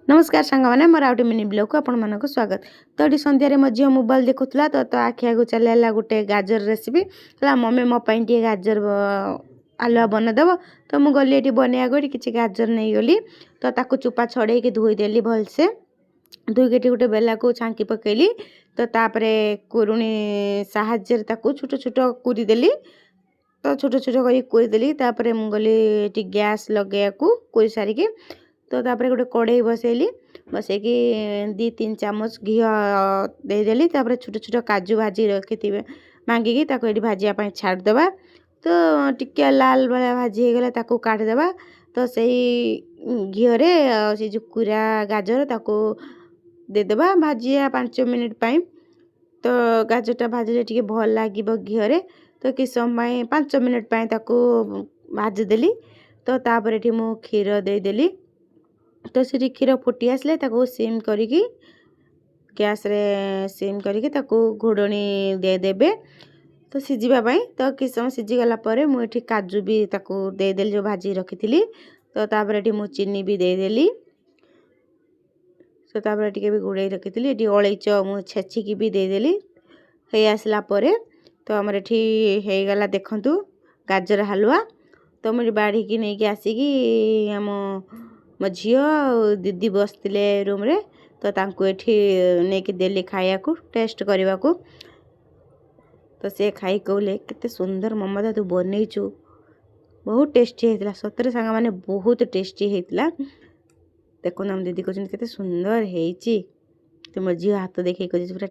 नमस्कार सांग मैंने मोर आउटे मिनी ब्लॉग को आपण स्वागत। तो ये सन्धार मो झील मोबाइल देखुला तो आखि आगु चलला गोटे गाजर रेसिपी है मम्मी मो टे गाजर आलुआ बनदेव। तो मुझे गली ये बनवा कि गाजर नहीं गली तो ताकू चुपा छड़े धोईदेली भलसे धोईक गोटे बेला को छांकी पकेली। तो तापरे कुरुणी साहाଯ୍ୟରେ ताकू छोट छोट कुरीदेली। तो छोट छोट कर कुरीदेली तापरे मुझे गली गैस लगे कुरी सारिकी। तो तापरे गोटे कड़ाई बसैली बसैकी 2-3 चामच घी देदेली। तापरे छोट छोट काजू भाजी रखी मांगिकी ताको ये भाजापी छाड़देवा। तो टिके लाल भाया भाजी होगला ताको काटिदेवा। तो सही घीरे से जो कुरा गाजर ताको देदेवा भाजिया 5 मिनिट पाई। तो गाजरटा भाजी टे भल लगे घीरे। तो कि समय 5 मिनिट पाई ताको भाजीदेली। तो तापर ये मु क्षीर देदेली। तो से क्षीर फुटी आसले ताको सिम करिकी गैस रे सिम करिकी ताको घोड़नी देदेबे तो सिझापी। तो किस समय सिझीगला मुझे काजू भी ताको देदेली जो भाजी रखी थी। तो तापर ये मु चीनी भी देदेली। तो तापर टिके भी घोड़े रखी थी ये अलैच मु छेचिकी भी देदेली हो आसला तो आमर ये गला देखंतु गाजर हलवा। तो मुझे बाढ़ी की नहीं आसिकी आम मो झील दीदी बसते रूम रे। तो तांको एठी नेकी देली खाया को टेस्ट करने को। तो से खाई कहले केते सुंदर ममता तू बनईचु बहुत टेस्टी होता सतरे सांग मैंने बहुत टेस्टी होता। देखो हम दीदी कहते केते सुंदर होती। तो मो झील हाथ देखिए पूरा